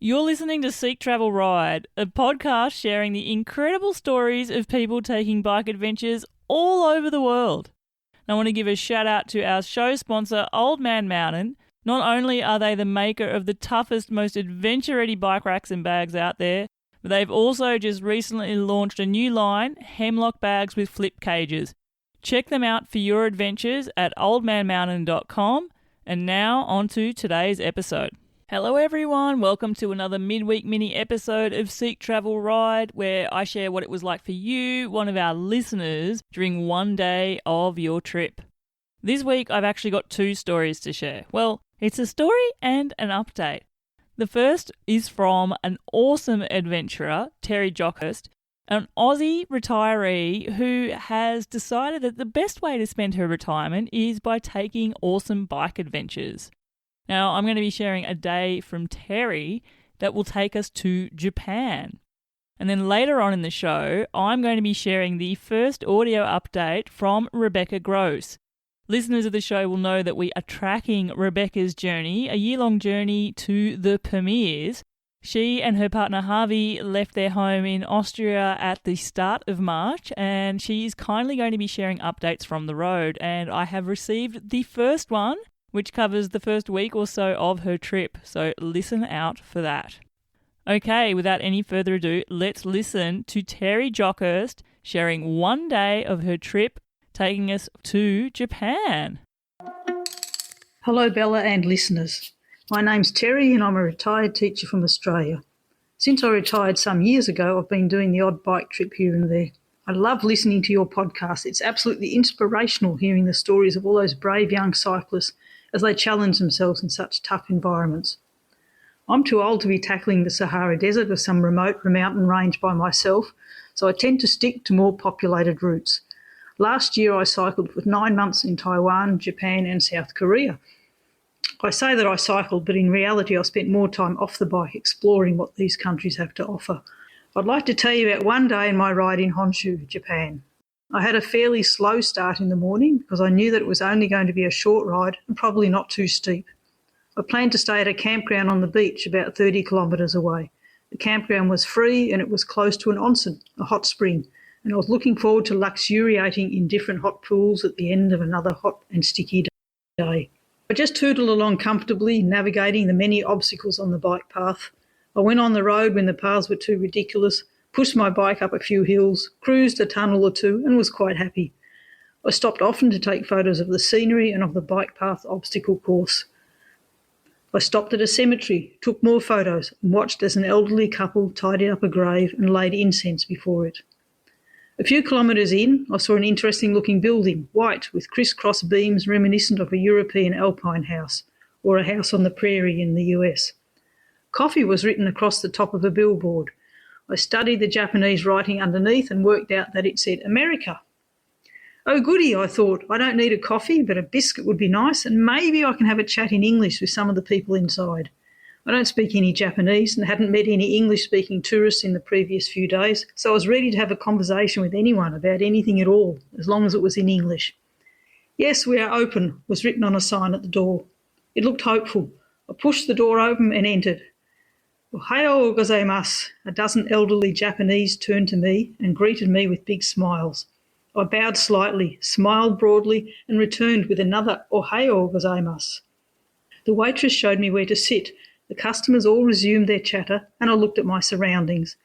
You're listening to Seek Travel Ride, a podcast sharing the incredible stories of people taking bike adventures all over the world. And I want to give a shout out to our show sponsor, Old Man Mountain. Not only are they the maker of the toughest, most adventure-ready bike racks and bags out there, but they've also just recently launched a new line, Hemlock Bags with Flip Cages. Check them out for your adventures at oldmanmountain.com. And now on to today's episode. Hello everyone, welcome to another midweek mini episode of Seek Travel Ride, where I share what it was like for you, one of our listeners, during one day of your trip. This week I've actually got two stories to share. Well, it's a story and an update. The first is from an awesome adventurer, Terri, an Aussie retiree who has decided that the best way to spend her retirement is by taking awesome bike adventures. Now, I'm going to be sharing a day from Terri that will take us to Japan. And then later on in the show, I'm going to be sharing the first audio update from Rebecca Gross. Listeners of the show will know that we are tracking Rebecca's journey, a year-long journey to the Pamirs. She and her partner Harvey left their home in Austria at the start of March, and she's kindly going to be sharing updates from the road. And I have received the first one, which covers the first week or so of her trip, so listen out for that. Okay, without any further ado, let's listen to Terri Jockhurst sharing one day of her trip taking us to Japan. Hello Bella and listeners. My name's Terri and I'm a retired teacher from Australia. Since I retired some years ago, I've been doing the odd bike trip here and there. I love listening to your podcast. It's absolutely inspirational hearing the stories of all those brave young cyclists as they challenge themselves in such tough environments. I'm too old to be tackling the Sahara Desert or some remote mountain range by myself, so I tend to stick to more populated routes. Last year I cycled for 9 months in Taiwan, Japan and South Korea. I say that I cycled, but in reality I spent more time off the bike exploring what these countries have to offer. I'd like to tell you about one day in my ride in Honshu, Japan. I had a fairly slow start in the morning because I knew that it was only going to be a short ride and probably not too steep. I planned to stay at a campground on the beach about 30 kilometres away. The campground was free and it was close to an onsen, a hot spring, and I was looking forward to luxuriating in different hot pools at the end of another hot and sticky day. I just tootled along comfortably, navigating the many obstacles on the bike path. I went on the road when the paths were too ridiculous, pushed my bike up a few hills, cruised a tunnel or two and was quite happy. I stopped often to take photos of the scenery and of the bike path obstacle course. I stopped at a cemetery, took more photos and watched as an elderly couple tidied up a grave and laid incense before it. A few kilometres in, I saw an interesting looking building, white with criss-cross beams reminiscent of a European alpine house or a house on the prairie in the US. Coffee was written across the top of a billboard. I studied the Japanese writing underneath and worked out that it said America. Oh goody, I thought, I don't need a coffee, but a biscuit would be nice and maybe I can have a chat in English with some of the people inside. I don't speak any Japanese and hadn't met any English-speaking tourists in the previous few days, so I was ready to have a conversation with anyone about anything at all, as long as it was in English. Yes, we are open, was written on a sign at the door. It looked hopeful. I pushed the door open and entered. Ohayou gozaimasu. A dozen elderly Japanese turned to me and greeted me with big smiles. I bowed slightly, smiled broadly, and returned with another Ohayou gozaimasu. The waitress showed me where to sit. The customers all resumed their chatter, and I looked at my surroundings.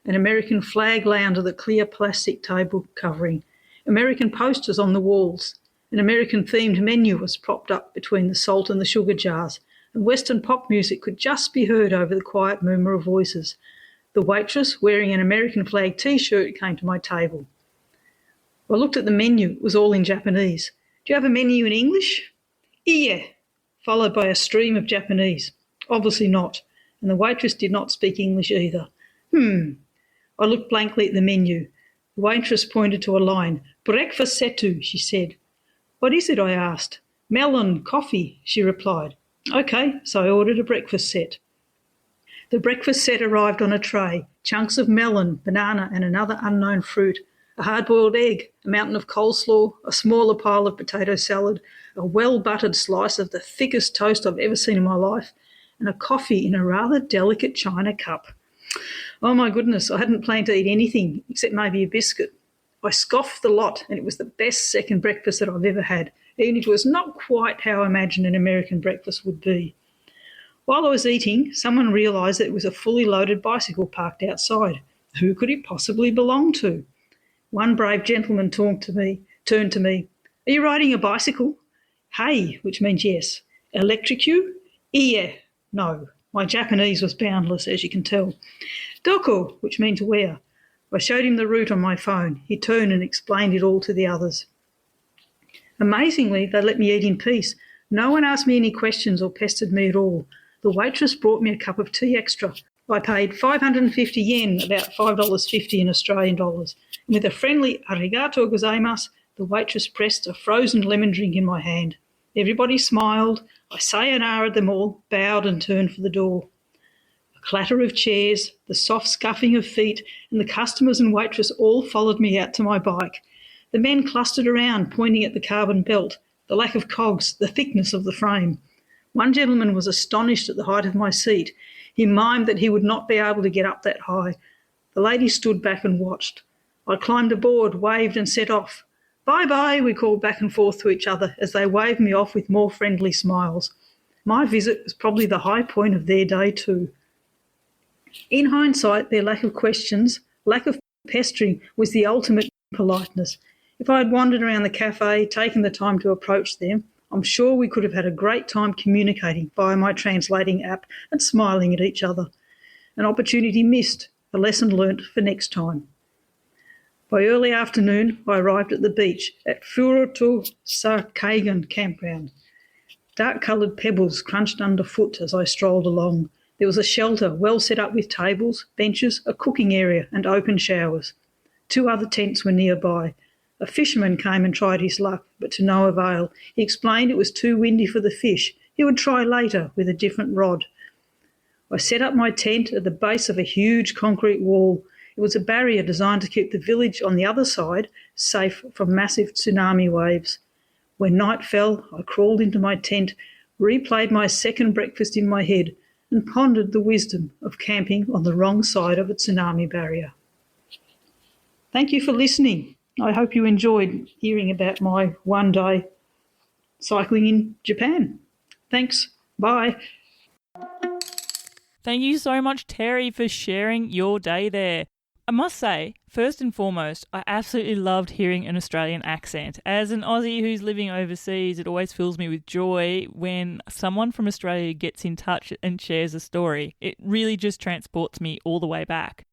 An American flag lay under the clear plastic table covering. American posters on the walls. An American-themed menu was propped up between the salt and the sugar jars, and Western pop music could just be heard over the quiet murmur of voices. The waitress, wearing an American flag T-shirt, came to my table. I looked at the menu. It was all in Japanese. Do you have a menu in English? Iye, followed by a stream of Japanese. Obviously not, and the waitress did not speak English either. I looked blankly at the menu. The waitress pointed to a line. Breakfast setu, she said. What is it? I asked. Melon, coffee, she replied. Okay, so I ordered a breakfast set. The breakfast set arrived on a tray, chunks of melon, banana and another unknown fruit, a hard-boiled egg, a mountain of coleslaw, a smaller pile of potato salad, a well-buttered slice of the thickest toast I've ever seen in my life, and a coffee in a rather delicate china cup. Oh my goodness, I hadn't planned to eat anything except maybe a biscuit. I scoffed the lot, and it was the best second breakfast that I've ever had, even if it was not quite how I imagined an American breakfast would be. While I was eating, someone realised that it was a fully loaded bicycle parked outside. Who could it possibly belong to? One brave gentleman turned to me. Are you riding a bicycle? Hey, which means yes. Electricu? Ie. No. My Japanese was boundless, as you can tell. Doko, which means where. I showed him the route on my phone. He turned and explained it all to the others. Amazingly, they let me eat in peace. No one asked me any questions or pestered me at all. The waitress brought me a cup of tea extra. I paid 550 yen, about $5.50 in Australian dollars. And with a friendly arigato gozaimasu, the waitress pressed a frozen lemon drink in my hand. Everybody smiled. I sayonara'd them all, bowed and turned for the door. A clatter of chairs, the soft scuffing of feet, and the customers and waitress all followed me out to my bike. The men clustered around, pointing at the carbon belt, the lack of cogs, the thickness of the frame. One gentleman was astonished at the height of my seat. He mimed that he would not be able to get up that high. The lady stood back and watched. I climbed aboard, waved and set off. Bye-bye, we called back and forth to each other as they waved me off with more friendly smiles. My visit was probably the high point of their day too. In hindsight, their lack of questions, lack of pestering was the ultimate politeness. If I had wandered around the cafe, taken the time to approach them, I'm sure we could have had a great time communicating via my translating app and smiling at each other. An opportunity missed, a lesson learnt for next time. By early afternoon, I arrived at the beach at Furoto Sarkagan campground. Dark-coloured pebbles crunched underfoot as I strolled along. There was a shelter well set up with tables, benches, a cooking area and open showers. 2 other tents were nearby. A fisherman came and tried his luck, but to no avail. He explained it was too windy for the fish. He would try later with a different rod. I set up my tent at the base of a huge concrete wall. It was a barrier designed to keep the village on the other side safe from massive tsunami waves. When night fell, I crawled into my tent, replayed my second breakfast in my head, and pondered the wisdom of camping on the wrong side of a tsunami barrier. Thank you for listening. I hope you enjoyed hearing about my one-day cycling in Japan. Thanks. Bye. Thank you so much, Terri, for sharing your day there. I must say, first and foremost, I absolutely loved hearing an Australian accent. As an Aussie who's living overseas, it always fills me with joy when someone from Australia gets in touch and shares a story. It really just transports me all the way back.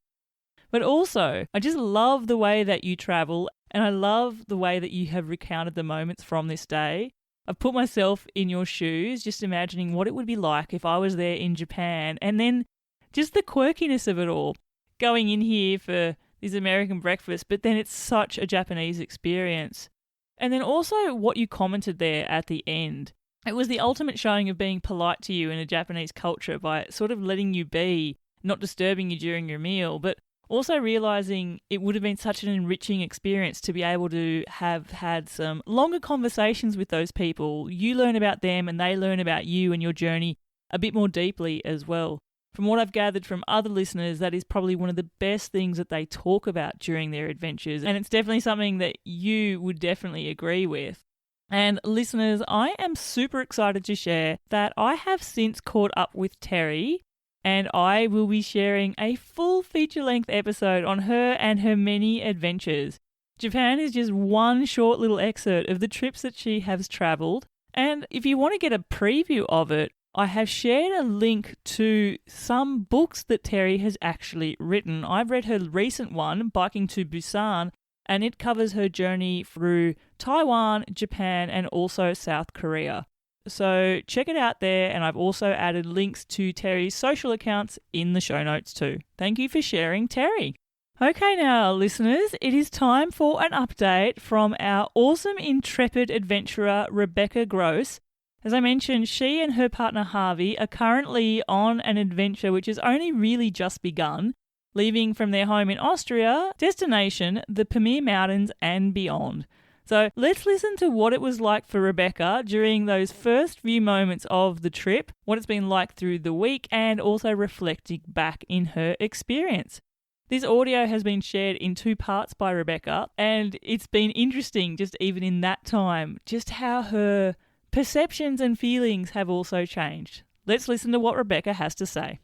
But also, I just love the way that you travel, and I love the way that you have recounted the moments from this day. I've put myself in your shoes, just imagining what it would be like if I was there in Japan, and then just the quirkiness of it all. Going in here for this American breakfast, but then it's such a Japanese experience. And then also what you commented there at the end. It was the ultimate showing of being polite to you in a Japanese culture by sort of letting you be, not disturbing you during your meal, but also realising it would have been such an enriching experience to be able to have had some longer conversations with those people. You learn about them and they learn about you and your journey a bit more deeply as well. From what I've gathered from other listeners, that is probably one of the best things that they talk about during their adventures. And it's definitely something that you would definitely agree with. And listeners, I am super excited to share that I have since caught up with Terri, and I will be sharing a full feature-length episode on her and her many adventures. Japan is just one short little excerpt of the trips that she has travelled. And if you want to get a preview of it, I have shared a link to some books that Terri has actually written. I've read her recent one, Biking to Busan, and it covers her journey through Taiwan, Japan, and also South Korea. So check it out there, and I've also added links to Terri's social accounts in the show notes too. Thank you for sharing, Terri. Okay now, listeners, it is time for an update from our awesome intrepid adventurer, Rebecca Gross. As I mentioned, she and her partner Harvey are currently on an adventure which has only really just begun, leaving from their home in Austria, destination the Pamirs Mountains and beyond. So let's listen to what it was like for Rebecca during those first few moments of the trip, what it's been like through the week, and also reflecting back in her experience. This audio has been shared in 2 parts by Rebecca, and it's been interesting just even in that time, just how her perceptions and feelings have also changed. Let's listen to what Rebecca has to say.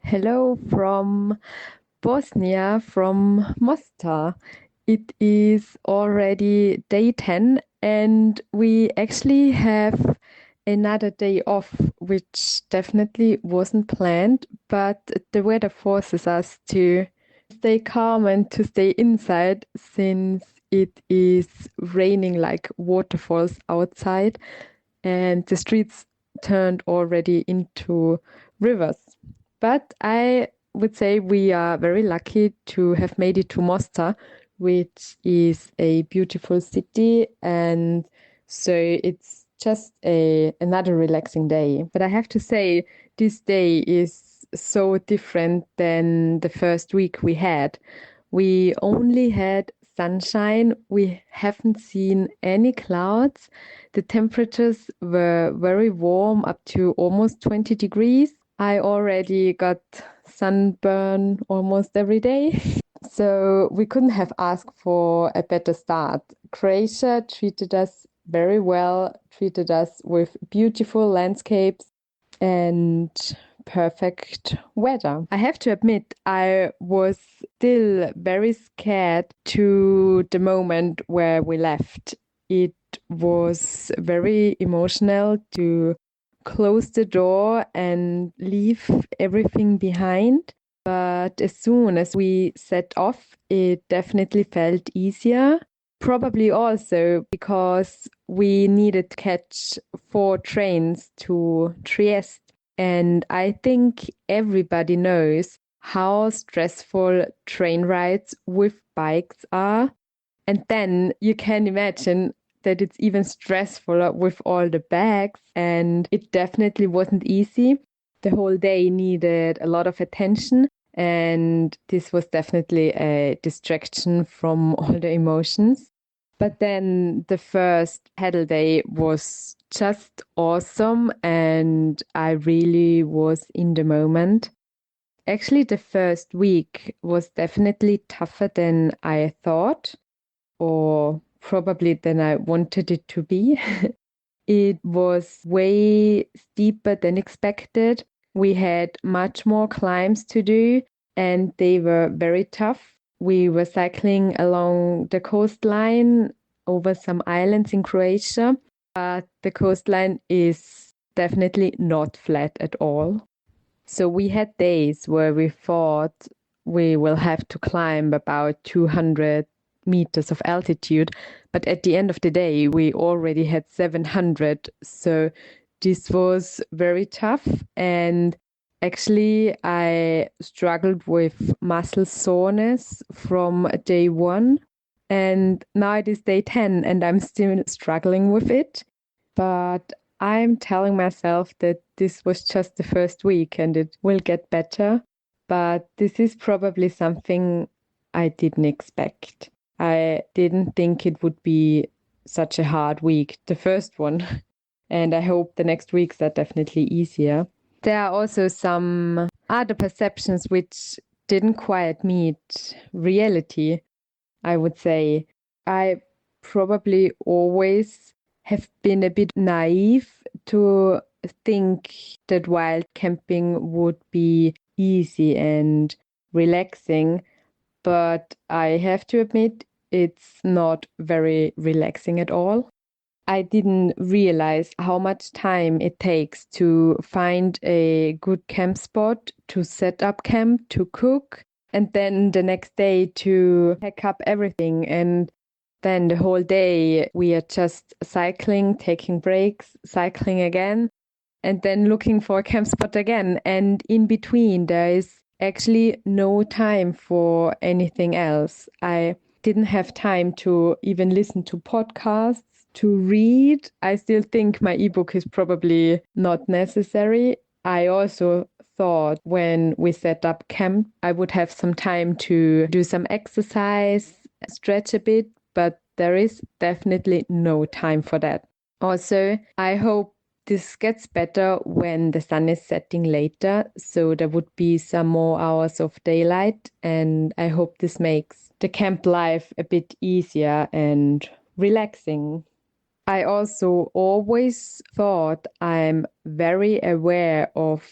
Hello from Bosnia, from Mostar. It is already day 10 and we actually have another day off, which definitely wasn't planned, but the weather forces us to stay calm and to stay inside since it is raining like waterfalls outside and the streets turned already into rivers. But I would say we are very lucky to have made it to Mostar, which is a beautiful city, and so it's just another relaxing day. But I have to say, this day is so different than the first week we had. We only had sunshine. We haven't seen any clouds. The temperatures were very warm, up to almost 20 degrees. I already got sunburn almost every day. So we couldn't have asked for a better start. Croatia treated us very well, treated us with beautiful landscapes and perfect weather. I have to admit, I was still very scared to the moment where we left. It was very emotional to close the door and leave everything behind. But as soon as we set off, it definitely felt easier. Probably also because we needed to catch 4 trains to Trieste. And I think everybody knows how stressful train rides with bikes are. And then you can imagine that it's even stressful with all the bags, and it definitely wasn't easy. The whole day needed a lot of attention, and this was definitely a distraction from all the emotions. But then the first pedal day was just awesome, and I really was in the moment. Actually, the first week was definitely tougher than I thought, or probably than I wanted it to be. It was way steeper than expected. We had much more climbs to do, and they were very tough. We were cycling along the coastline over some islands in Croatia, but the coastline is definitely not flat at all. So we had days where we thought we will have to climb about 200 meters of altitude, but at the end of the day we already had 700, so this was very tough. And actually I struggled with muscle soreness from day 1, and now it is day 10 and I'm still struggling with it, but I'm telling myself that this was just the first week and it will get better. But this is probably something I didn't expect. I didn't think it would be such a hard week, the first one. And I hope the next weeks are definitely easier. There are also some other perceptions which didn't quite meet reality, I would say. I probably always have been a bit naive to think that wild camping would be easy and relaxing. But I have to admit, it's not very relaxing at all. I didn't realize how much time it takes to find a good camp spot, to set up camp, to cook, and then the next day to pack up everything. And then the whole day we are just cycling, taking breaks, cycling again, and then looking for a camp spot again. And in between, there is actually no time for anything else. I didn't have time to even listen to podcasts, to read. I still think my ebook is probably not necessary. I also thought when we set up camp, I would have some time to do some exercise, stretch a bit, but there is definitely no time for that. Also, I hope this gets better when the sun is setting later, so there would be some more hours of daylight, and I hope this makes the camp life a bit easier and relaxing. I also always thought I'm very aware of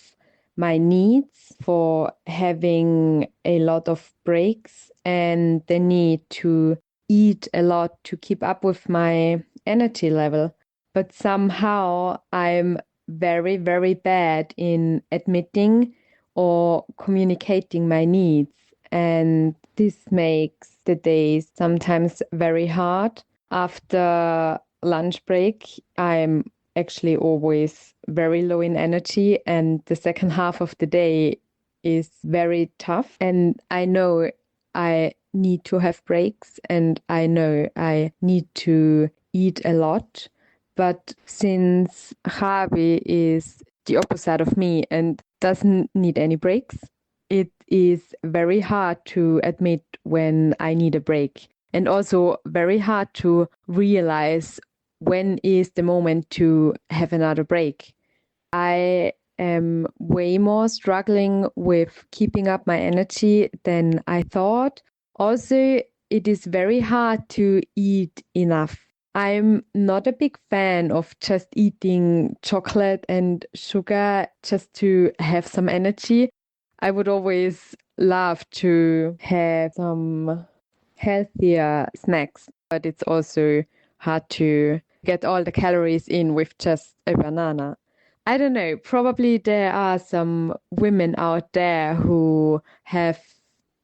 my needs for having a lot of breaks and the need to eat a lot to keep up with my energy level. But somehow I'm very, very bad in admitting or communicating my needs. And this makes the days sometimes very hard. After lunch break, I'm actually always very low in energy, and the second half of the day is very tough. And I know I need to have breaks, and I know I need to eat a lot. But since Javi is the opposite of me and doesn't need any breaks, it is very hard to admit when I need a break, and also very hard to realize when is the moment to have another break. I am way more struggling with keeping up my energy than I thought. Also, it is very hard to eat enough. I'm not a big fan of just eating chocolate and sugar just to have some energy. I would always love to have some healthier snacks, but it's also hard to get all the calories in with just a banana. I don't know, probably there are some women out there who have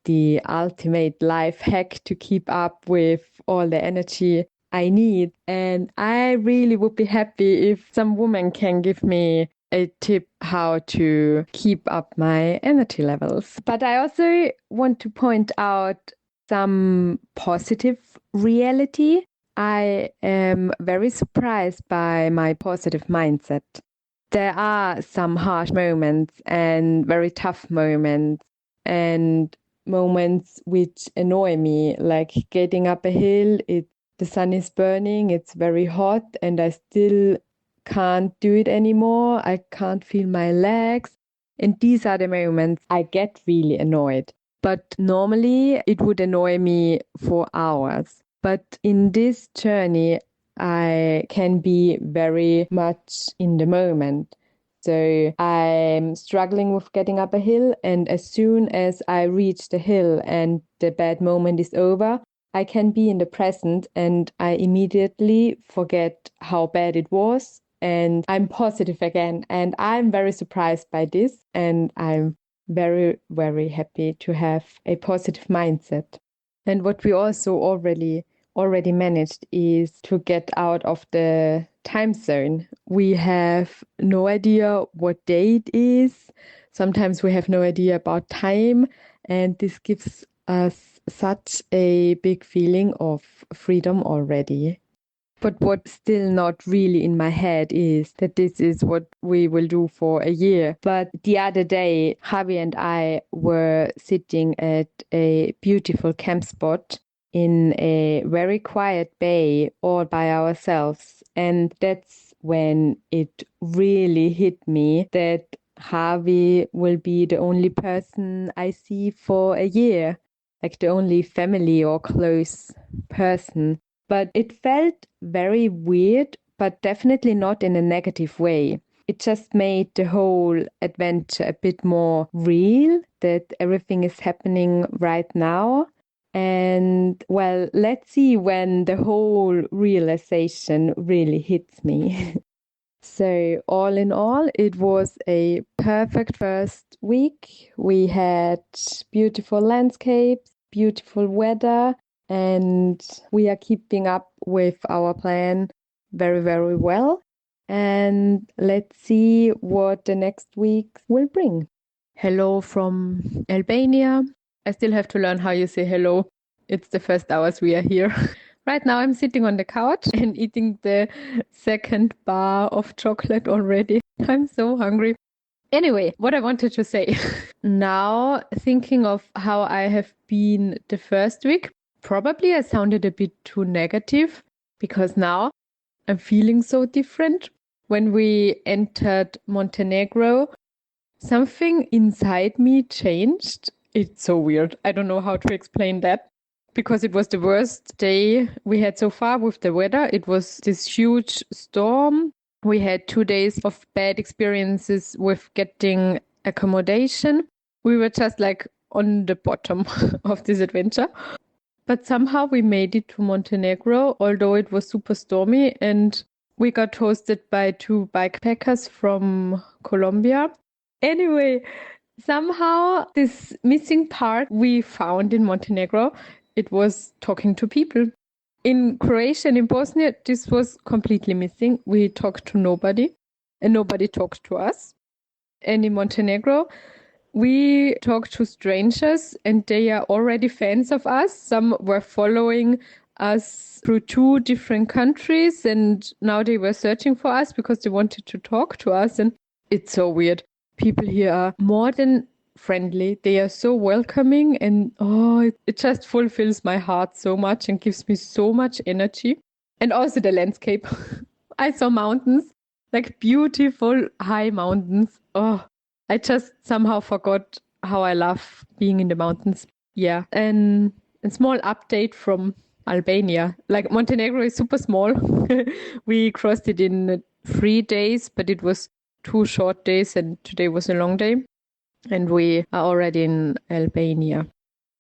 the ultimate life hack to keep up with all the energy I need. And I really would be happy if some woman can give me a tip how to keep up my energy levels. But I also want to point out some positive reality. I am very surprised by my positive mindset. There are some harsh moments and very tough moments and moments which annoy me, like getting up a hill, the sun is burning, it's very hot, and I still can't do it anymore. I can't feel my legs. And these are the moments I get really annoyed. But normally it would annoy me for hours. But in this journey, I can be very much in the moment. So I'm struggling with getting up a hill, and as soon as I reach the hill and the bad moment is over, I can be in the present and I immediately forget how bad it was and I'm positive again. And I'm very surprised by this, and I'm very, very happy to have a positive mindset. And what we also already managed is to get out of the time zone. We have no idea what day it is. Sometimes we have no idea about time, and this gives us such a big feeling of freedom already. But what's still not really in my head is that this is what we will do for a year. But the other day, Javi and I were sitting at a beautiful camp spot in a very quiet bay all by ourselves. And that's when it really hit me that Javi will be the only person I see for a year, like the only family or close person. But it felt very weird, but definitely not in a negative way. It just made the whole adventure a bit more real, that everything is happening right now. And well, let's see when the whole realization really hits me. So all in all, it was a perfect first week. We had beautiful landscapes, beautiful weather, and we are keeping up with our plan very, very well. And let's see what the next week will bring. Hello from Albania. I still have to learn how you say hello. It's the first hours we are here. Right now I'm sitting on the couch and eating the second bar of chocolate already. I'm so hungry. Anyway, what I wanted to say. Now, thinking of how I have been the first week, probably I sounded a bit too negative because now I'm feeling so different. When we entered Montenegro, something inside me changed. It's so weird. I don't know how to explain that because it was the worst day we had so far with the weather. It was this huge storm. We had 2 days of bad experiences with getting accommodation. We were just like on the bottom of this adventure. But somehow we made it to Montenegro, although it was super stormy, and we got hosted by 2 bikepackers from Colombia. Anyway, somehow this missing part we found in Montenegro, it was talking to people. In Croatia and in Bosnia, this was completely missing. We talked to nobody and nobody talked to us. And in Montenegro, we talked to strangers and they are already fans of us. Some were following us through 2 different countries and now they were searching for us because they wanted to talk to us. And it's so weird. People here are more than friendly. They are so welcoming and it just fulfills my heart so much and gives me so much energy. And also the landscape. I saw mountains, like beautiful high mountains. I just somehow forgot how I love being in the mountains. Yeah. And a small update from Albania. Like Montenegro is super small. We crossed it in 3 days, but it was 2 short days and today was a long day. And we are already in Albania.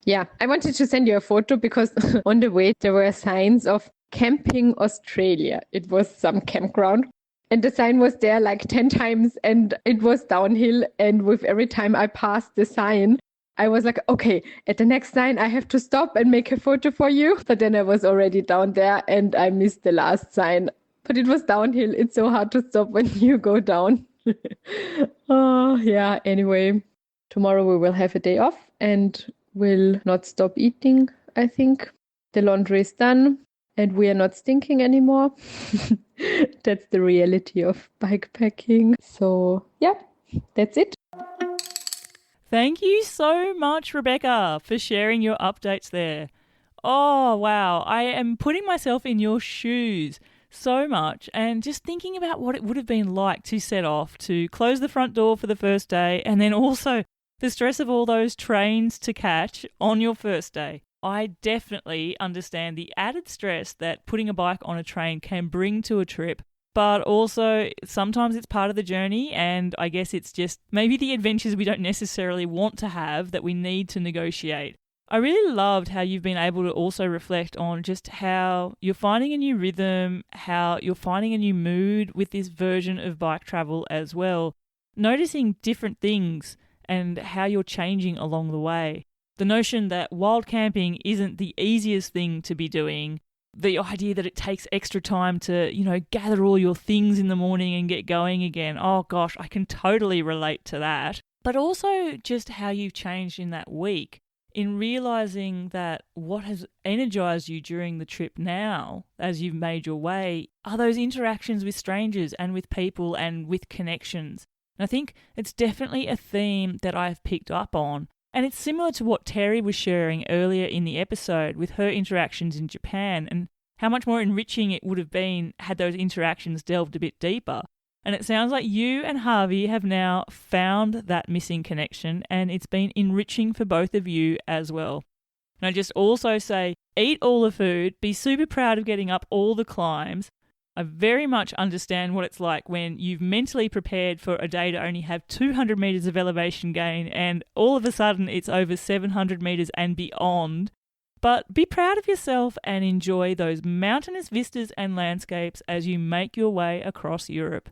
Yeah, I wanted to send you a photo because on the way there were signs of Camping Australia. It was some campground. And the sign was there like 10 times and it was downhill. And with every time I passed the sign, I was like, okay, at the next sign, I have to stop and make a photo for you. But then I was already down there and I missed the last sign. But it was downhill. It's so hard to stop when you go down. Yeah, anyway, tomorrow we will have a day off and will not stop eating, I think. The laundry is done. And we are not stinking anymore. That's the reality of bikepacking. So, yeah, that's it. Thank you so much, Rebecca, for sharing your updates there. Oh, wow. I am putting myself in your shoes so much and just thinking about what it would have been like to set off, to close the front door for the first day, and then also the stress of all those trains to catch on your first day. I definitely understand the added stress that putting a bike on a train can bring to a trip, but also sometimes it's part of the journey, and I guess it's just maybe the adventures we don't necessarily want to have that we need to negotiate. I really loved how you've been able to also reflect on just how you're finding a new rhythm, how you're finding a new mood with this version of bike travel as well, noticing different things and how you're changing along the way. The notion that wild camping isn't the easiest thing to be doing, the idea that it takes extra time to, gather all your things in the morning and get going again. Oh gosh, I can totally relate to that. But also just how you've changed in that week in realizing that what has energized you during the trip now, as you've made your way, are those interactions with strangers and with people and with connections. And I think it's definitely a theme that I've picked up on. And it's similar to what Terri was sharing earlier in the episode with her interactions in Japan and how much more enriching it would have been had those interactions delved a bit deeper. And it sounds like you and Harvey have now found that missing connection and it's been enriching for both of you as well. And I just also say, eat all the food, be super proud of getting up all the climbs. I very much understand what it's like when you've mentally prepared for a day to only have 200 metres of elevation gain and all of a sudden it's over 700 metres and beyond. But be proud of yourself and enjoy those mountainous vistas and landscapes as you make your way across Europe.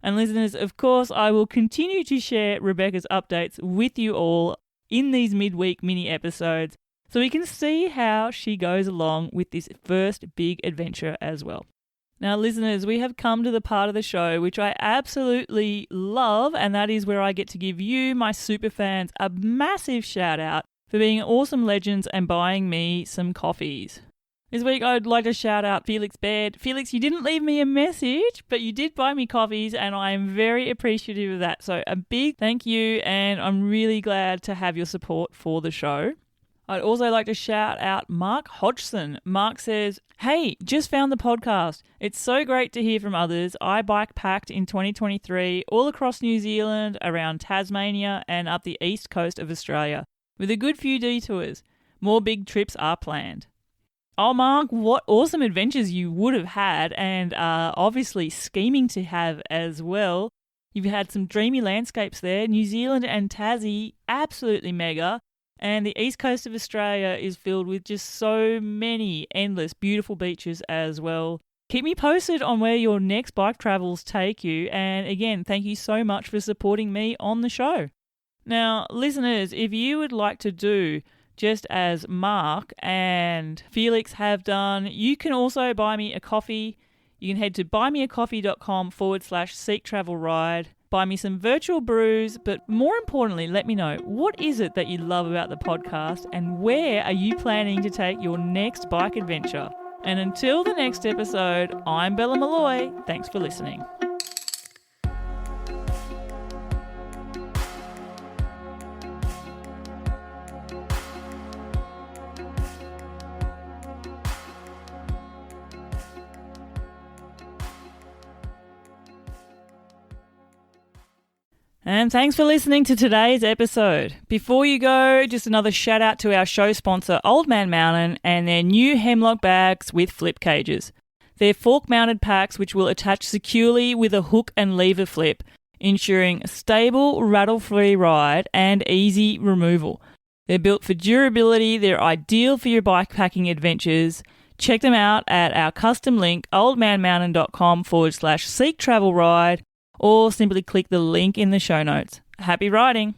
And listeners, of course, I will continue to share Rebecca's updates with you all in these midweek mini episodes so we can see how she goes along with this first big adventure as well. Now, listeners, we have come to the part of the show which I absolutely love, and that is where I get to give you, my super fans, a massive shout out for being awesome legends and buying me some coffees. This week, I'd like to shout out Felix Baird. Felix, you didn't leave me a message, but you did buy me coffees, and I am very appreciative of that. So a big thank you, and I'm really glad to have your support for the show. I'd also like to shout out Mark Hodgson. Mark says, "Hey, just found the podcast. It's so great to hear from others. I bike packed in 2023 all across New Zealand, around Tasmania and up the east coast of Australia, with a good few detours. More big trips are planned." Oh, Mark, what awesome adventures you would have had and are obviously scheming to have as well. You've had some dreamy landscapes there. New Zealand and Tassie, absolutely mega. And the east coast of Australia is filled with just so many endless, beautiful beaches as well. Keep me posted on where your next bike travels take you. And again, thank you so much for supporting me on the show. Now, listeners, if you would like to do just as Mark and Felix have done, you can also buy me a coffee. You can head to buymeacoffee.com/seektravelride. Buy me some virtual brews, but more importantly, let me know, what is it that you love about the podcast and where are you planning to take your next bike adventure? And until the next episode, I'm Bella Malloy. Thanks for listening. And thanks for listening to today's episode. Before you go, just another shout out to our show sponsor, Old Man Mountain, and their new Hemlock bags with flip cages. They're fork-mounted packs which will attach securely with a hook and lever flip, ensuring a stable, rattle-free ride and easy removal. They're built for durability. They're ideal for your bikepacking adventures. Check them out at our custom link, oldmanmountain.com/seektravelride, or simply click the link in the show notes. Happy riding!